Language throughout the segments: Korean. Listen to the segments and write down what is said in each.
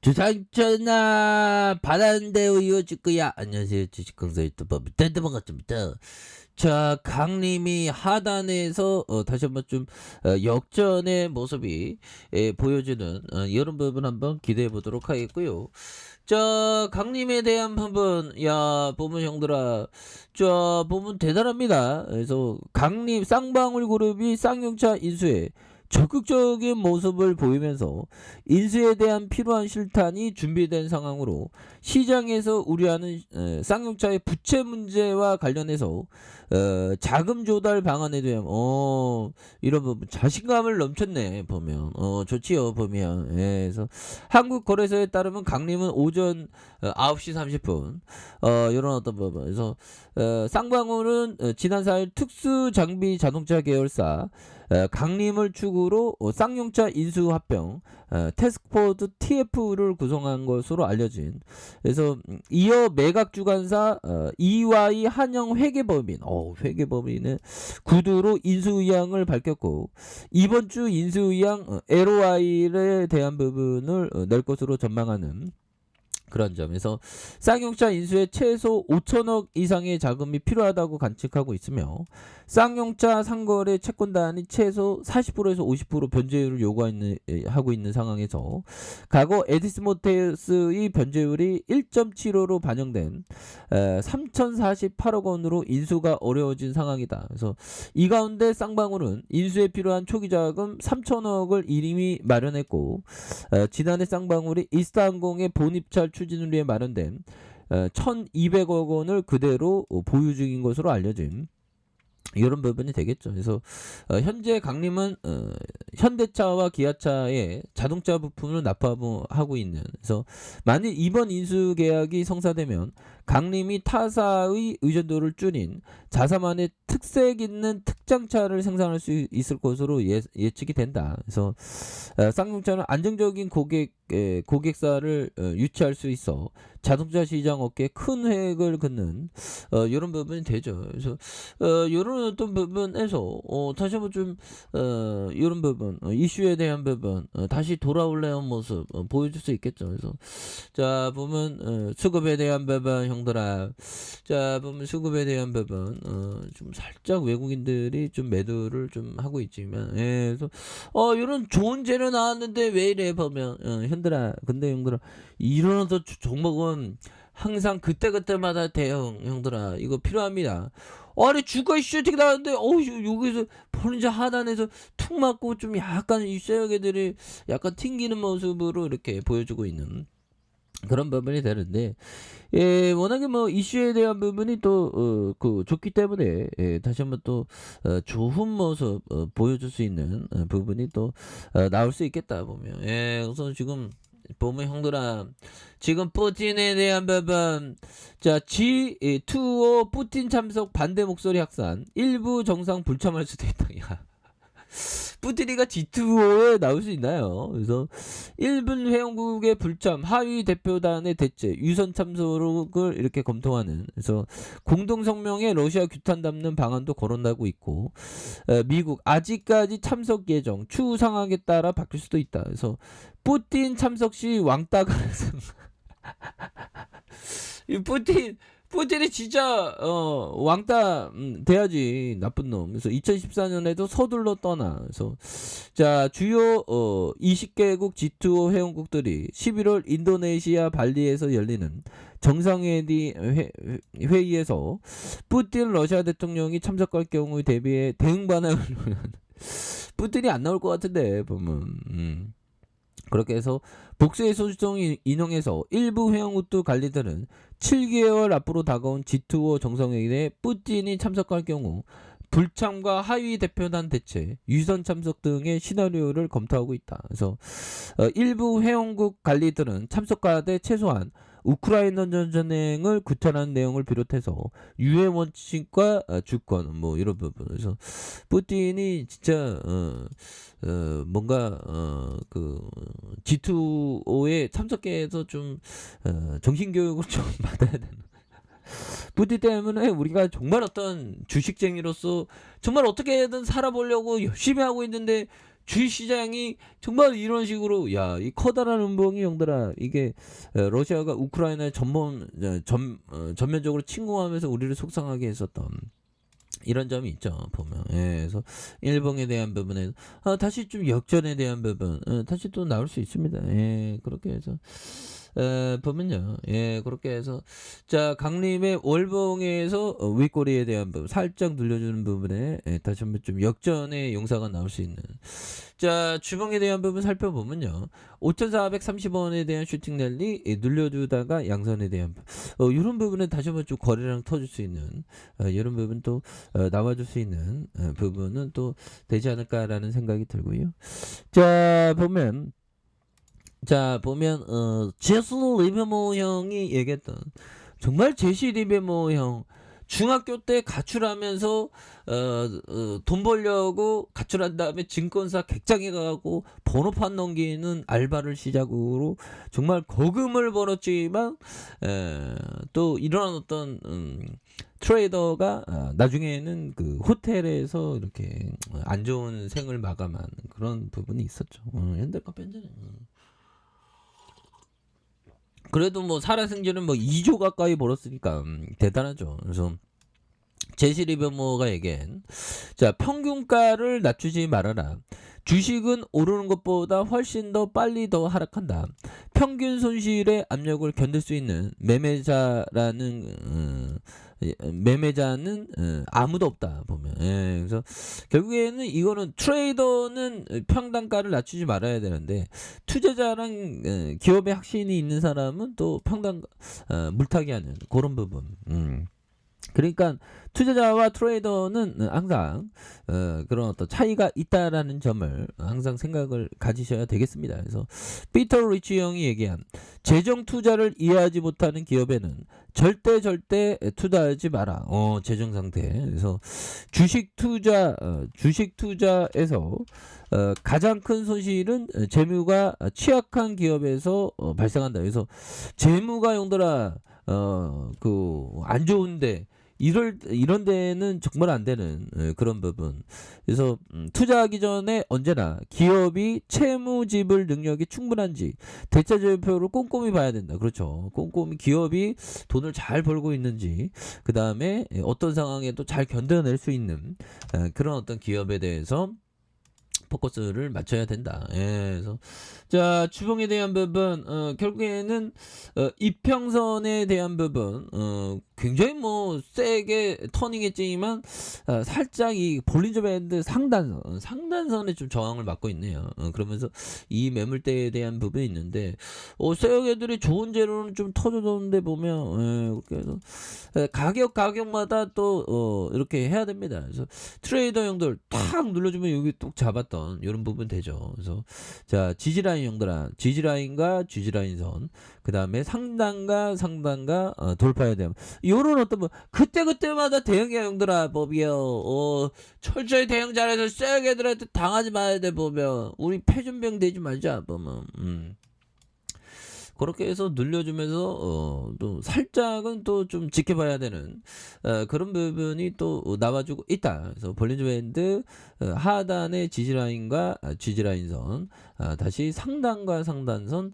주상전화 받았는데요 이어질 거야. 안녕하세요, 주식강사 유튜버 밑단데 반갑습니다. 자, 강림이 하단에서 다시 한번 좀 역전의 모습이 보여주는 이런 부분 한번 기대해 보도록 하겠고요. 자, 강림에 대한 부분, 야, 보면 형들아, 자, 보면 대단합니다. 그래서 강림 쌍방울 그룹이 쌍용차 인수에 적극적인 모습을 보이면서 인수에 대한 필요한 실탄이 준비된 상황으로 시장에서 우려하는 쌍용차의 부채 문제와 관련해서 자금 조달 방안에 대한 이런 부분 자신감을 넘쳤네 보면 좋지요 보면. 그래서 한국거래소에 따르면 강림은 오전 9시 30분 이런 어떤 부분 그래서 쌍방울은 지난 4일 특수장비 자동차 계열사 강림을 축으로 쌍용차 인수합병 태스크포드 TF를 구성한 것으로 알려진. 그래서 이어 매각주관사 EY 한영 회계법인 회계법인은 구두로 인수의향을 밝혔고 이번 주 인수의향 LOI에 대한 부분을 낼 것으로 전망하는 그런 점에서 쌍용차 인수에 최소 5천억 이상의 자금이 필요하다고 관측하고 있으며 쌍용차 상거래 채권단이 최소 40%에서 50% 변제율을 요구하고 있는 상황에서 과거 에디스모테스의 변제율이 1.75로 반영된 3,048억 원으로 인수가 어려워진 상황이다. 그래서 이 가운데 쌍방울은 인수에 필요한 초기 자금 3천억을 이미 마련했고 지난해 쌍방울이 이스타항공의 본입찰 추진을 위해 마련된 1,200억 원을 그대로 보유 중인 것으로 알려진 이런 부분이 되겠죠. 그래서 현재 강림은 현대차와 기아차의 자동차 부품을 납품하고 있는. 그래서 만일 이번 인수 계약이 성사되면 강림이 타사의 의존도를 줄인 자사만의 특색 있는 특장차를 생산할 수 있을 것으로 예측이 된다. 그래서 쌍용차는 안정적인 고객사를 유치할 수 있어 자동차 시장 업계에 큰 획을 긋는 이런 부분이 되죠. 그래서 이런 어떤 부분에서 다시 한번 좀 이런 부분 이슈에 대한 부분 다시 돌아올래온 모습 보여줄 수 있겠죠. 그래서 자 보면 수급에 대한 부분 형들아, 자 보면 수급에 대한 부분 좀 살짝 외국인들이 좀 매도를 좀 하고 있지만, 그래서 이런 좋은 재료 나왔는데 왜 이래 보면 형들아, 근데 형들아 이런 어떤 종목은 항상 그때그때마다 대형 형들아 이거 필요합니다. 아니 주가 슈팅 나왔는데 여기서 보는자 하단에서 툭 맞고 좀 약간 이 쇠역애들이 약간 튕기는 모습으로 이렇게 보여주고 있는 그런 부분이 되는데, 워낙에 뭐 이슈에 대한 부분이 또 좋기 때문에 다시 한번 또 좋은 모습 보여줄 수 있는 부분이 또 나올 수 있겠다 보면. 우선 지금 보면 형들아, 지금 푸틴에 대한 부분, 자 G2오 푸틴 참석 반대 목소리 확산, 일부 정상 불참할 수도 있다. 야, 푸틴이가 G2O에 나올 수 있나요? 그래서 일본 회원국의 불참, 하위 대표단의 대체, 유선 참석을 이렇게 검토하는. 그래서 공동 성명에 러시아 규탄 담는 방안도 거론하고 있고, 미국 아직까지 참석 예정, 추후 상황에 따라 바뀔 수도 있다. 그래서 푸틴 참석 시 왕따 가능성. 이 푸틴이 진짜 왕따 돼야지 나쁜 놈. 그래서 2014년에도 서둘러 떠나. 그래서 자 주요 20개국 G2O 회원국들이 11월 인도네시아 발리에서 열리는 정상회의에서 푸틴 러시아 대통령이 참석할 경우에 대비해 대응 방안을 푸틴이 안 나올 것 같은데 보면. 그렇게 해서 복수의 소주성을 인용해서 일부 회원국도 관리들은 7개월 앞으로 다가온 G2O 정상회의에 푸틴이 참석할 경우 불참과 하위 대표단 대체, 유선 참석 등의 시나리오를 검토하고 있다. 그래서 일부 회원국 관리들은 참석하되 최소한 우크라이나 전쟁을 구현하는 내용을 비롯해서 유해 원칙과 주권 뭐 이런 부분. 그래서 푸틴이 진짜 뭔가 그 G2O에 참석해서 좀 정신교육을 좀 받아야 되는. 푸틴 때문에 우리가 정말 어떤 주식쟁이로서 정말 어떻게든 살아보려고 열심히 하고 있는데 주식시장이 정말 이런 식으로 야, 이 커다란 음봉이 형들아 이게 러시아가 우크라이나에 전면적으로 침공하면서 우리를 속상하게 했었던 이런 점이 있죠 보면. 예, 그래서 일본에 대한 부분에 다시 좀 역전에 대한 부분 다시 또 나올 수 있습니다. 예, 그렇게 해서 보면요. 예, 그렇게 해서 자 강림의 월봉에서 윗꼬리에 대한 부분 살짝 눌려주는 부분에 다시 한번 좀 역전의 용사가 나올 수 있는 자 주봉에 대한 부분 살펴보면요. 5,430원에 대한 슈팅 랠리 눌려주다가 양선에 대한 이런 부분은 다시 한번 좀 거래량 터질 수 있는 이런 부분 또 나와줄 수 있는 부분은 또 되지 않을까라는 생각이 들고요. 자 보면 제스 리베모 형이 얘기했던 정말 제시 리베모 형 중학교 때 가출하면서 돈 벌려고 가출한 다음에 증권사 객장에 가고 번호판 넘기는 알바를 시작으로 정말 거금을 벌었지만 또 이런 어떤 트레이더가 나중에는 그 호텔에서 이렇게 안 좋은 생을 마감한 그런 부분이 있었죠. 핸들카 뺀잖아요. 그래도 뭐 살아생전은 뭐 2조 가까이 벌었으니까 대단하죠. 그래서 제시 리버모가 얘기한 자 평균가를 낮추지 말아라. 주식은 오르는 것보다 훨씬 더 빨리 더 하락한다. 평균 손실의 압력을 견딜 수 있는 매매자는 아무도 없다 보면. 예, 그래서 결국에는 이거는 트레이더는 평단가를 낮추지 말아야 되는데 투자자랑 기업의 확신이 있는 사람은 또 평단 물타기 하는 그런 부분. 그러니까 투자자와 트레이더는 항상 그런 어떤 차이가 있다라는 점을 항상 생각을 가지셔야 되겠습니다. 그래서 피터 리치 형이 얘기한 재정 투자를 이해하지 못하는 기업에는 절대 투자하지 마라. 재정 상태. 그래서 주식 투자에서 가장 큰 손실은 재무가 취약한 기업에서 발생한다. 그래서 재무가 용더라 안 좋은데 이런 데는 정말 안 되는 그런 부분. 그래서 투자하기 전에 언제나 기업이 채무지불 능력이 충분한지 대차제표를 꼼꼼히 봐야 된다. 그렇죠. 꼼꼼히 기업이 돈을 잘 벌고 있는지 그 다음에 어떤 상황에도 잘 견뎌낼 수 있는 그런 어떤 기업에 대해서 포커스를 맞춰야 된다. 예, 그래서 자 주봉에 대한 부분 결국에는 이평선에 대한 부분 굉장히 뭐 세게 터닝했지만 살짝 이 볼린저 밴드 상단선에 좀 저항을 받고 있네요. 그러면서 이 매물대에 대한 부분이 있는데 세력애들이 좋은 재료는 좀 터져줬는데 보면 그렇게 해서 가격마다 또 이렇게 해야 됩니다. 그래서 트레이더 형들 탁 눌러주면 여기 뚝 잡았던 이런 부분 되죠. 그래서 자 지지라인 형들아 지지라인과 지지라인 선 그 다음에 상단과 돌파해야 돼요. 요런 어떤 뭐 그때마다 대응해야 형들아 법이요. 철저히 대응 잘해서 쎄애들한테 당하지 말아야 돼 보면 우리 폐준병 되지 말자 보면 그렇게 해서 늘려주면서 또 살짝은 또 좀 지켜봐야 되는 그런 부분이 또 나와주고 있다. 그래서 볼린저 밴드 하단의 지지라인과 지지라인선 다시 상단과 상단선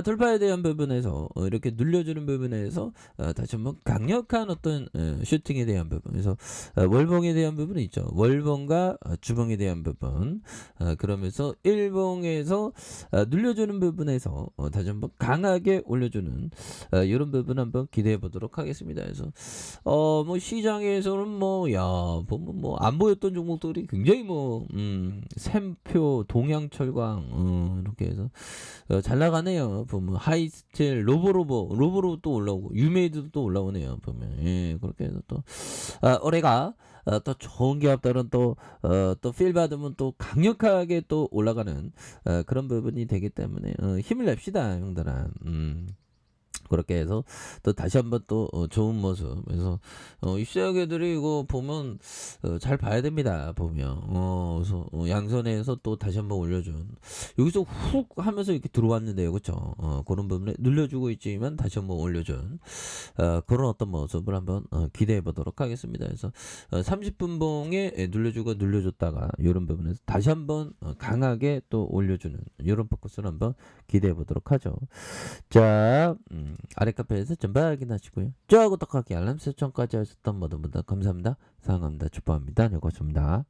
돌파에 대한 부분에서 이렇게 눌려주는 부분에서 다시 한번 강력한 어떤 슈팅에 대한 부분. 그래서 월봉에 대한 부분이 있죠. 월봉과 주봉에 대한 부분. 그러면서 일봉에서 눌려주는 부분에서 다시 한번 강하게 올려주는 이런 부분 한번 기대해 보도록 하겠습니다. 그래서 뭐 시장에서는 보면 안 보였던 종목들이 굉장히 샘표, 동양철강 이렇게 해서 잘 나가네요. 보면 하이스틸, 로보로 또 올라오고 유메이드도 또 올라오네요. 보면 그렇게 해서 또 올해가 또 좋은 기업들은 또 필 받으면 또 강력하게 또 올라가는 그런 부분이 되기 때문에 힘을 냅시다 형들아. 그렇게 해서 또 다시 한번 또 좋은 모습. 그래서 입시학 애들이 이거 보면 잘 봐야 됩니다. 보면 그래서 양선에서 또 다시 한번 올려준 여기서 훅 하면서 이렇게 들어왔는데요, 그렇죠? 그런 부분에 늘려주고 있지만 다시 한번 올려준 그런 어떤 모습을 한번 기대해 보도록 하겠습니다. 그래서 30분 봉에 눌려주고 눌려줬다가 이런 부분에서 다시 한번 강하게 또 올려주는 이런 포커스를 한번 기대해 보도록 하죠. 자, 아래 카페에서 전부 확인하시고요. 좋아하고 구독하기 알람 설정까지 하셨던 모든 분들 감사합니다. 사랑합니다. 축복합니다. 네, 고맙습니다.